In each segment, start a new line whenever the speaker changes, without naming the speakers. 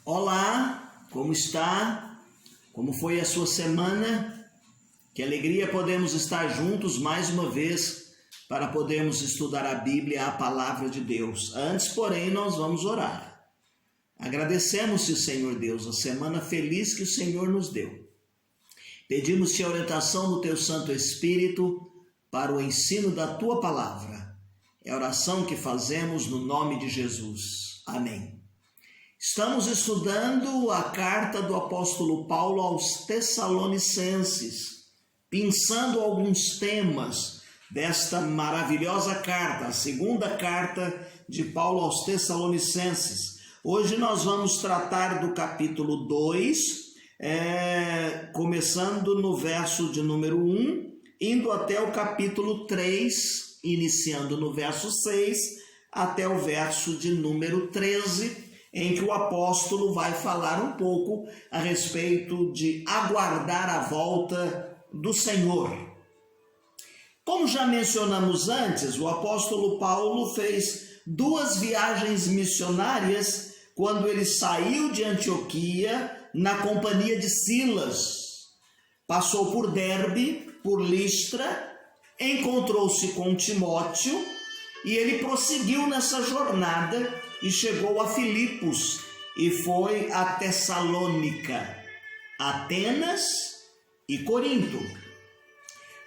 Olá, como está? Como foi a sua semana? Que alegria podemos estar juntos mais uma vez para podermos estudar a Bíblia, a palavra de Deus. Antes, porém, nós vamos orar. Agradecemos-te, Senhor Deus, a semana feliz que o Senhor nos deu. Pedimos-te a orientação do teu Santo Espírito para o ensino da tua palavra. É a oração que fazemos no nome de Jesus. Amém. Estamos estudando a carta do apóstolo Paulo aos Tessalonicenses, pensando alguns temas desta maravilhosa carta, a segunda carta de Paulo aos Tessalonicenses. Hoje nós vamos tratar do capítulo 2, começando no verso de número 1, indo até o capítulo 3, iniciando no verso 6, até o verso de número 13, em que o apóstolo vai falar um pouco a respeito de aguardar a volta do Senhor. Como já mencionamos antes, o apóstolo Paulo fez 2 viagens missionárias quando ele saiu de Antioquia na companhia de Silas. Passou por Derbe, por Listra, encontrou-se com Timóteo e ele prosseguiu nessa jornada e chegou a Filipos e foi a Tessalônica, Atenas e Corinto.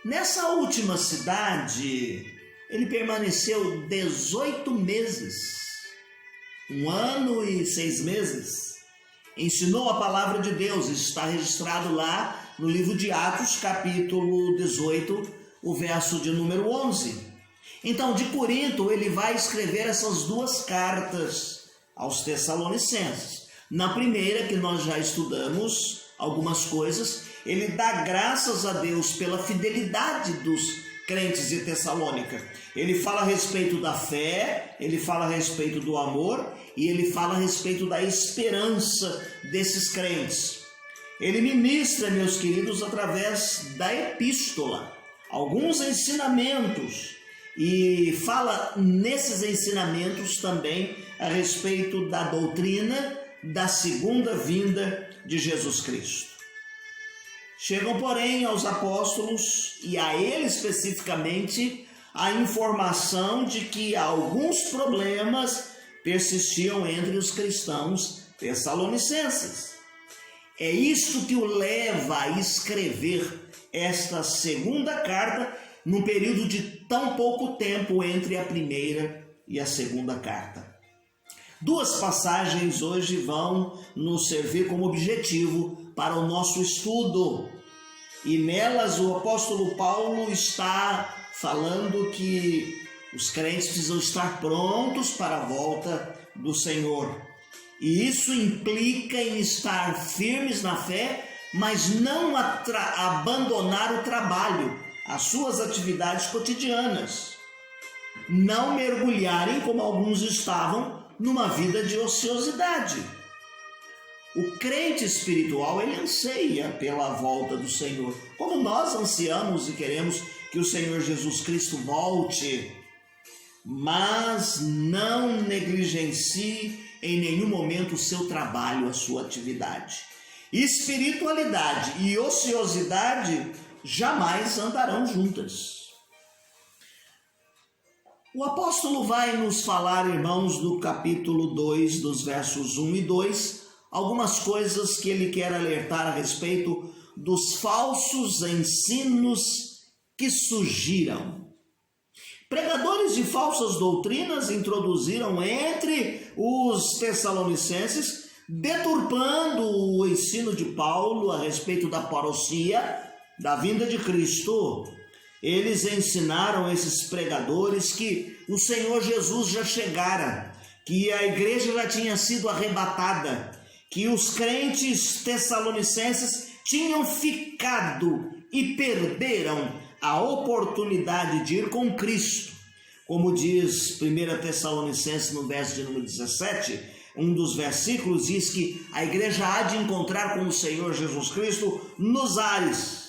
Nessa última cidade, ele permaneceu 18 meses, 1 ano e 6 meses. Ensinou a palavra de Deus, está registrado lá no livro de Atos, capítulo 18, o verso de número 11. Então, de Corinto, ele vai escrever essas 2 cartas aos Tessalonicenses. Na primeira, que nós já estudamos algumas coisas, ele dá graças a Deus pela fidelidade dos crentes de Tessalônica. Ele fala a respeito da fé, ele fala a respeito do amor e ele fala a respeito da esperança desses crentes. Ele ministra, meus queridos, através da epístola, alguns ensinamentos. E fala nesses ensinamentos também a respeito da doutrina da segunda vinda de Jesus Cristo. Chegam, porém, aos apóstolos e a ele especificamente a informação de que alguns problemas persistiam entre os cristãos tessalonicenses. É isto que o leva a escrever esta segunda carta num período de tão pouco tempo entre a primeira e a segunda carta. 2 passagens hoje vão nos servir como objetivo para o nosso estudo. E nelas o apóstolo Paulo está falando que os crentes precisam estar prontos para a volta do Senhor. E isso implica em estar firmes na fé, mas não abandonar o trabalho, as suas atividades cotidianas, não mergulharem como alguns estavam numa vida de ociosidade. O crente espiritual, ele anseia pela volta do Senhor, como nós ansiamos e queremos que o Senhor Jesus Cristo volte, mas não negligencie em nenhum momento o seu trabalho, a sua atividade. Espiritualidade e ociosidade jamais andarão juntas. O apóstolo vai nos falar, irmãos, no capítulo 2, dos versos 1 e 2, algumas coisas que ele quer alertar a respeito dos falsos ensinos que surgiram. Pregadores de falsas doutrinas introduziram entre os tessalonicenses, deturpando o ensino de Paulo a respeito da parousia, da vinda de Cristo. Eles ensinaram a esses pregadores que o Senhor Jesus já chegara, que a igreja já tinha sido arrebatada, que os crentes tessalonicenses tinham ficado e perderam a oportunidade de ir com Cristo. Como diz 1 Tessalonicenses no verso de número 17, um dos versículos diz que a igreja há de encontrar com o Senhor Jesus Cristo nos ares.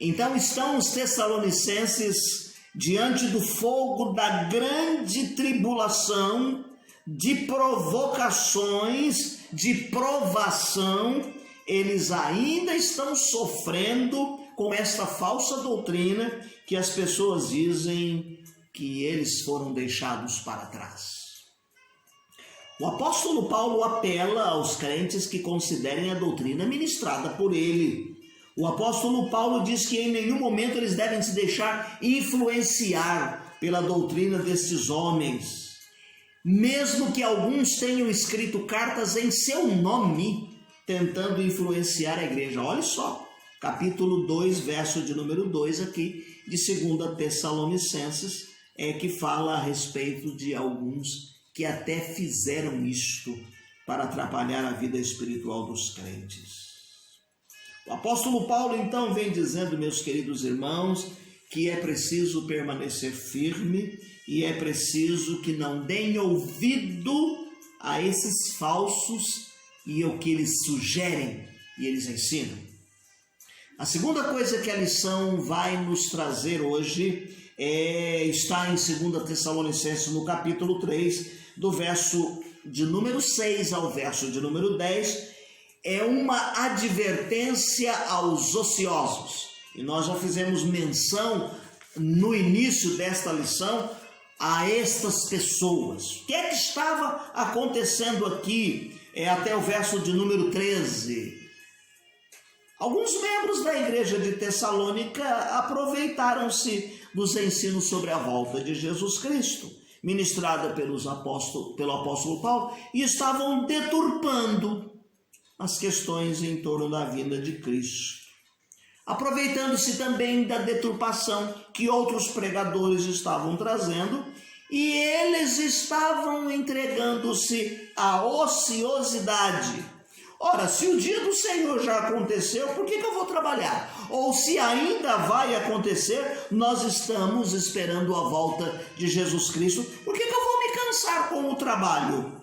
Então estão os tessalonicenses diante do fogo da grande tribulação, de provocações de provação, eles ainda estão sofrendo com esta falsa doutrina que as pessoas dizem que eles foram deixados para trás. O apóstolo Paulo apela aos crentes que considerem a doutrina ministrada por ele. O apóstolo Paulo diz que em nenhum momento eles devem se deixar influenciar pela doutrina destes homens, mesmo que alguns tenham escrito cartas em seu nome, tentando influenciar a igreja. Olha só, capítulo 2, verso de número 2 aqui, de 2 Tessalonicenses, que fala a respeito de alguns que até fizeram isto para atrapalhar a vida espiritual dos crentes. O apóstolo Paulo então vem dizendo, meus queridos irmãos, que é preciso permanecer firme e é preciso que não deem ouvido a esses falsos e o que eles sugerem e eles ensinam. A segunda coisa que a lição vai nos trazer hoje está em 2 Tessalonicenses, no capítulo 3, do verso de número 6 ao verso de número 10, é uma advertência aos ociosos. E nós já fizemos menção no início desta lição a estas pessoas. O que é que estava acontecendo aqui até o verso de número 13? Alguns membros da igreja de Tessalônica aproveitaram-se dos ensinos sobre a volta de Jesus Cristo, ministrada pelo apóstolo Paulo, e estavam deturpando as questões em torno da vinda de Cristo, aproveitando-se também da deturpação que outros pregadores estavam trazendo, e eles estavam entregando-se à ociosidade. Ora, se o dia do Senhor já aconteceu, por que eu vou trabalhar? Ou se ainda vai acontecer, nós estamos esperando a volta de Jesus Cristo, por que eu vou me cansar com o trabalho?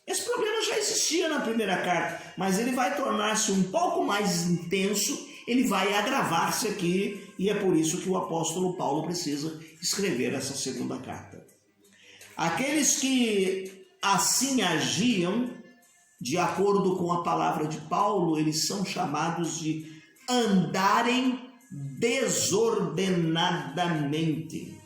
Esse problema já existia na primeira carta, mas ele vai tornar-se um pouco mais intenso, ele vai agravar-se aqui, e é por isso que o apóstolo Paulo precisa escrever essa segunda carta. Aqueles que assim agiam, de acordo com a palavra de Paulo, eles são chamados de andarem desordenadamente.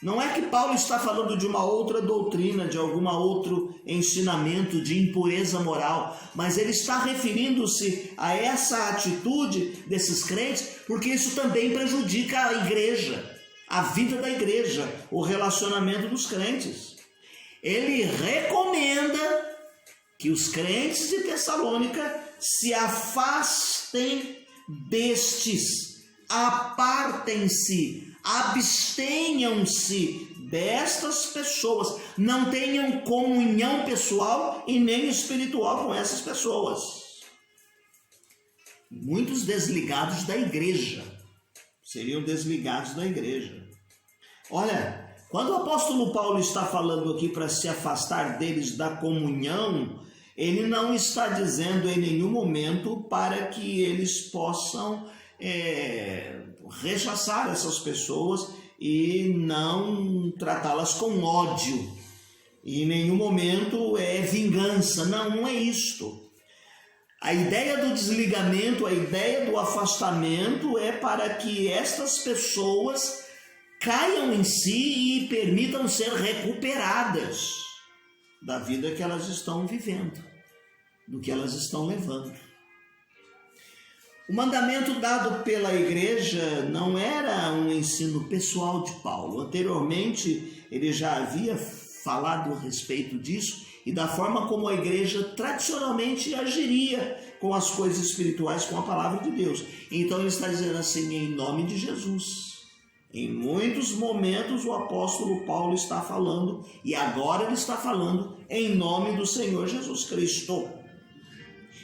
Não é que Paulo está falando de uma outra doutrina, de algum outro ensinamento de impureza moral, mas ele está referindo-se a essa atitude desses crentes, porque isso também prejudica a igreja, a vida da igreja, o relacionamento dos crentes. Ele recomenda que os crentes de Tessalônica se afastem destes, apartem-se, abstenham-se destas pessoas, não tenham comunhão pessoal e nem espiritual com essas pessoas. Muitos desligados da igreja, seriam desligados da igreja. Olha, quando o apóstolo Paulo está falando aqui para se afastar deles da comunhão, ele não está dizendo em nenhum momento para que eles possam rechaçar essas pessoas e não tratá-las com ódio. E em nenhum momento é vingança. Não é isto. A ideia do desligamento, a ideia do afastamento é para que estas pessoas caiam em si e permitam ser recuperadas da vida que elas estão vivendo, do que elas estão levando. O mandamento dado pela igreja não era um ensino pessoal de Paulo. Anteriormente, ele já havia falado a respeito disso e da forma como a igreja tradicionalmente agiria com as coisas espirituais, com a palavra de Deus. Então ele está dizendo assim, em nome de Jesus. Em muitos momentos o apóstolo Paulo está falando, e agora ele está falando em nome do Senhor Jesus Cristo.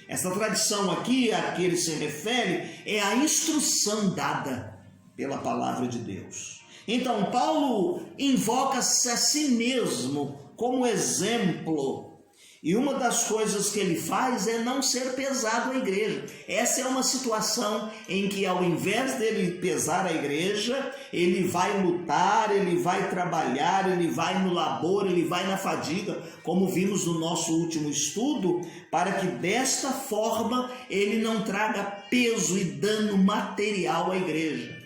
Essa tradição aqui a que ele se refere é a instrução dada pela palavra de Deus. Então Paulo invoca-se a si mesmo como exemplo, E uma das coisas que ele faz é não ser pesado à igreja. Essa é uma situação em que, ao invés dele pesar a igreja, ele vai lutar, ele vai trabalhar, ele vai no labor, ele vai na fadiga, como vimos no nosso último estudo, para que desta forma ele não traga peso e dano material à igreja.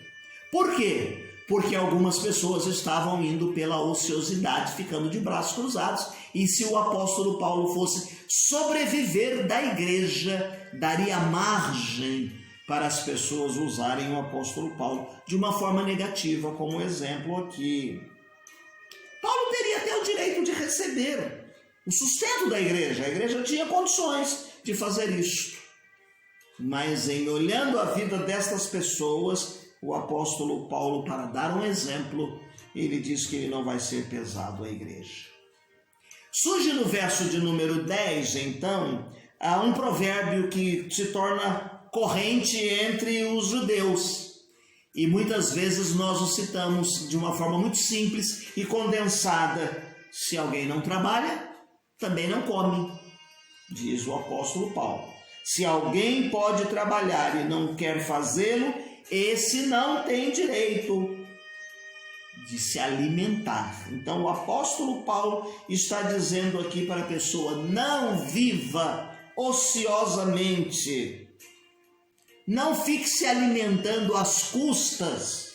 Por quê? Porque algumas pessoas estavam indo pela ociosidade, ficando de braços cruzados, e se o apóstolo Paulo fosse sobreviver da igreja, daria margem para as pessoas usarem o apóstolo Paulo de uma forma negativa, como exemplo aqui. Paulo teria até o direito de receber o sustento da igreja, a igreja tinha condições de fazer isso, mas em olhando a vida destas pessoas, o apóstolo Paulo, para dar um exemplo, ele diz que ele não vai ser pesado à igreja. Surge no verso de número 10, então, um provérbio que se torna corrente entre os judeus. E muitas vezes nós o citamos de uma forma muito simples e condensada. Se alguém não trabalha, também não come, diz o apóstolo Paulo. Se alguém pode trabalhar e não quer fazê-lo, esse não tem direito de se alimentar. Então o apóstolo Paulo está dizendo aqui para a pessoa: não viva ociosamente, não fique se alimentando às custas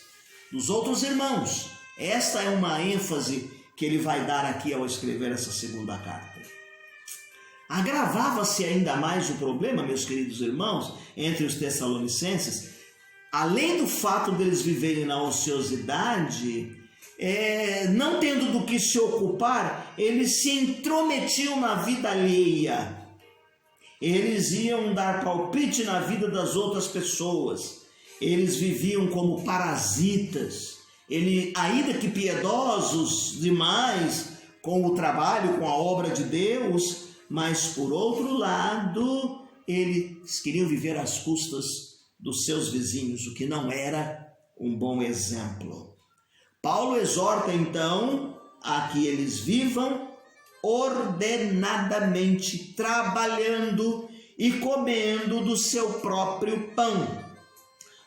dos outros irmãos. Esta é uma ênfase que ele vai dar aqui ao escrever essa segunda carta. Agravava-se ainda mais o problema, meus queridos irmãos, entre os tessalonicenses. Além do fato deles viverem na ociosidade, não tendo do que se ocupar, eles se intrometiam na vida alheia. Eles iam dar palpite na vida das outras pessoas. Eles viviam como parasitas. Ainda que piedosos demais com o trabalho, com a obra de Deus, mas por outro lado, eles queriam viver às custas dos seus vizinhos, o que não era um bom exemplo. Paulo exorta então a que eles vivam ordenadamente, trabalhando e comendo do seu próprio pão,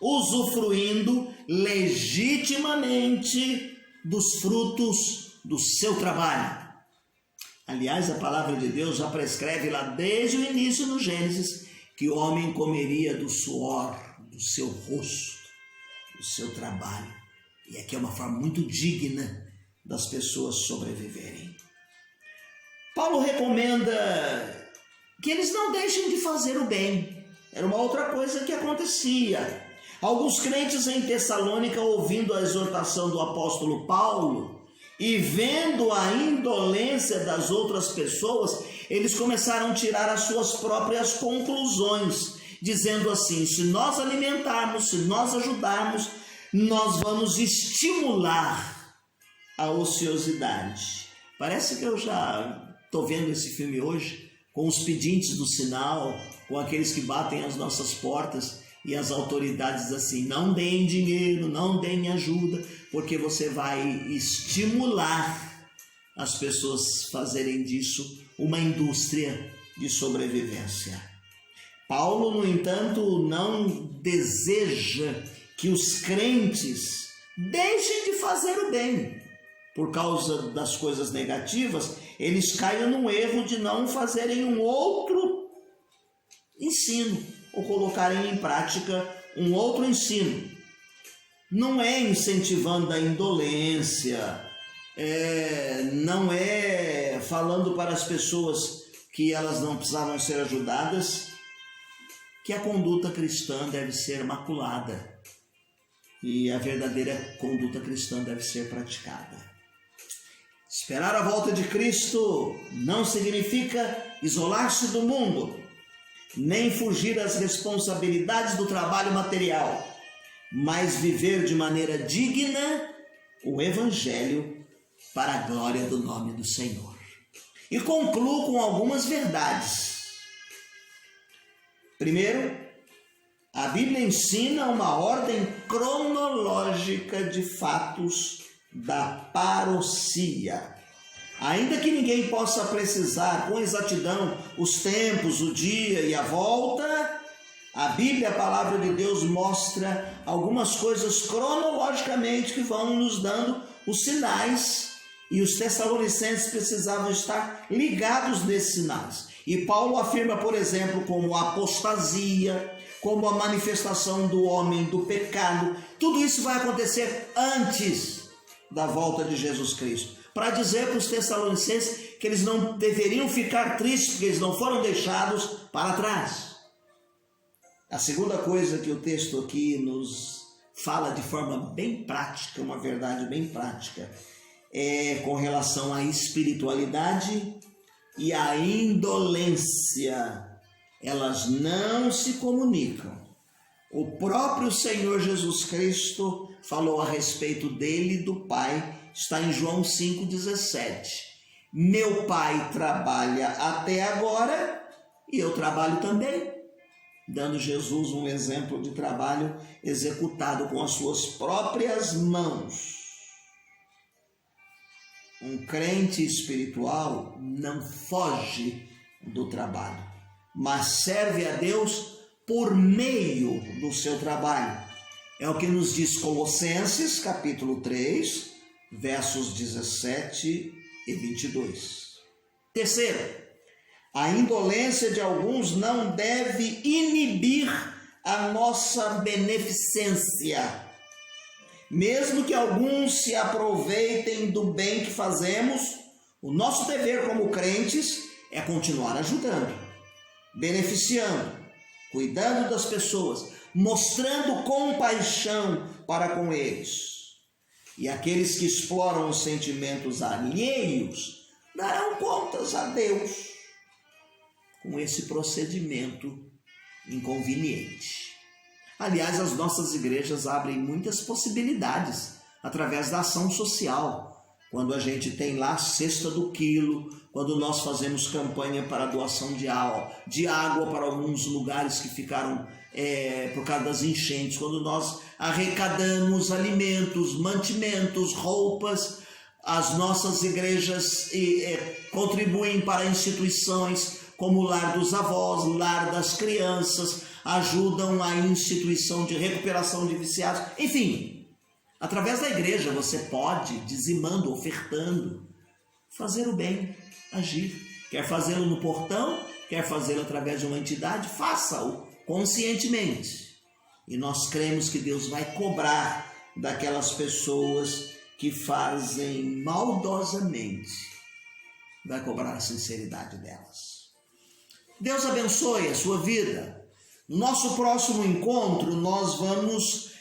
usufruindo legitimamente dos frutos do seu trabalho. Aliás, a palavra de Deus já prescreve lá desde o início no Gênesis que o homem comeria do suor do seu rosto, do seu trabalho. E aqui é uma forma muito digna das pessoas sobreviverem. Paulo recomenda que eles não deixem de fazer o bem. Era uma outra coisa que acontecia. Alguns crentes em Tessalônica, ouvindo a exortação do apóstolo Paulo e vendo a indolência das outras pessoas, eles começaram a tirar as suas próprias conclusões, dizendo assim: se nós alimentarmos, se nós ajudarmos, nós vamos estimular a ociosidade. Parece que eu já estou vendo esse filme hoje, com os pedintes do sinal, com aqueles que batem às nossas portas e as autoridades assim: não deem dinheiro, não deem ajuda, porque você vai estimular as pessoas fazerem disso uma indústria de sobrevivência. Paulo, no entanto, não deseja que os crentes deixem de fazer o bem. Por causa das coisas negativas, eles caem no erro de não fazerem um outro ensino ou colocarem em prática um outro ensino. Não é incentivando a indolência, não é falando para as pessoas que elas não precisavam ser ajudadas, que a conduta cristã deve ser maculada e a verdadeira conduta cristã deve ser praticada. Esperar a volta de Cristo não significa isolar-se do mundo, nem fugir às responsabilidades do trabalho material, mas viver de maneira digna o Evangelho para a glória do nome do Senhor. E concluo com algumas verdades. Primeiro, a Bíblia ensina uma ordem cronológica de fatos da parousia. Ainda que ninguém possa precisar com exatidão os tempos, o dia e a volta, a Bíblia, a palavra de Deus, mostra algumas coisas cronologicamente que vão nos dando os sinais, e os tessalonicenses precisavam estar ligados nesses sinais. E Paulo afirma, por exemplo, como a apostasia, como a manifestação do homem do pecado, tudo isso vai acontecer antes da volta de Jesus Cristo, para dizer para os tessalonicenses que eles não deveriam ficar tristes, porque eles não foram deixados para trás. A segunda coisa que o texto aqui nos fala de forma bem prática, uma verdade bem prática, é com relação à espiritualidade e à indolência. Elas não se comunicam. O próprio Senhor Jesus Cristo falou a respeito dele e do Pai, está em João 5,17. Meu Pai trabalha até agora e eu trabalho também, dando Jesus um exemplo de trabalho executado com as suas próprias mãos. Um crente espiritual não foge do trabalho, mas serve a Deus por meio do seu trabalho. É o que nos diz Colossenses, capítulo 3, versos 17 e 22. Terceiro, a indolência de alguns não deve inibir a nossa beneficência. Mesmo que alguns se aproveitem do bem que fazemos, o nosso dever como crentes é continuar ajudando, beneficiando, cuidando das pessoas, mostrando compaixão para com eles. E aqueles que exploram os sentimentos alheios darão contas a Deus com esse procedimento inconveniente. Aliás, as nossas igrejas abrem muitas possibilidades através da ação social. Quando a gente tem lá a cesta do quilo, quando nós fazemos campanha para a doação de água para alguns lugares que ficaram por causa das enchentes, quando nós arrecadamos alimentos, mantimentos, roupas, as nossas igrejas contribuem para instituições como o Lar dos Avós, Lar das Crianças, ajudam a instituição de recuperação de viciados, enfim, através da igreja você pode, dizimando, ofertando, fazer o bem, agir. Quer fazê-lo no portão, quer fazê-lo através de uma entidade, faça-o conscientemente. E nós cremos que Deus vai cobrar daquelas pessoas que fazem maldosamente, vai cobrar a sinceridade delas. Deus abençoe a sua vida. No nosso próximo encontro, nós vamos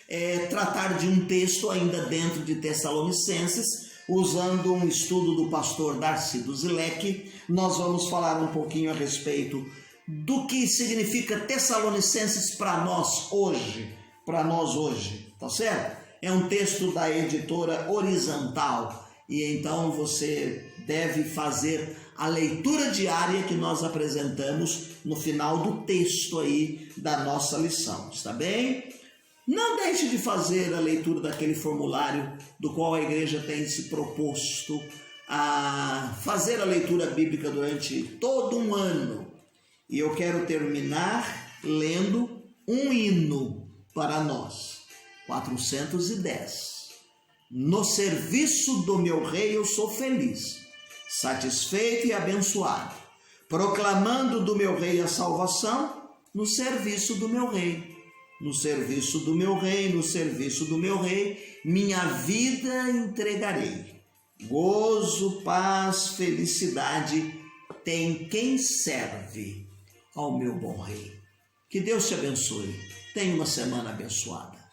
tratar de um texto ainda dentro de Tessalonicenses, usando um estudo do pastor Darcy Duzilek. Nós vamos falar um pouquinho a respeito do que significa Tessalonicenses para nós hoje, tá certo? É um texto da editora Horizontal, e então você deve fazer a leitura diária que nós apresentamos no final do texto aí da nossa lição, está bem? Não deixe de fazer a leitura daquele formulário do qual a igreja tem se proposto a fazer a leitura bíblica durante todo um ano. E eu quero terminar lendo um hino para nós, 410. No serviço do meu rei eu sou feliz, satisfeito e abençoado, proclamando do meu rei a salvação, no serviço do meu rei. No serviço do meu rei, no serviço do meu rei, minha vida entregarei. Gozo, paz, felicidade tem quem serve ao meu bom rei. Que Deus te abençoe. Tenha uma semana abençoada.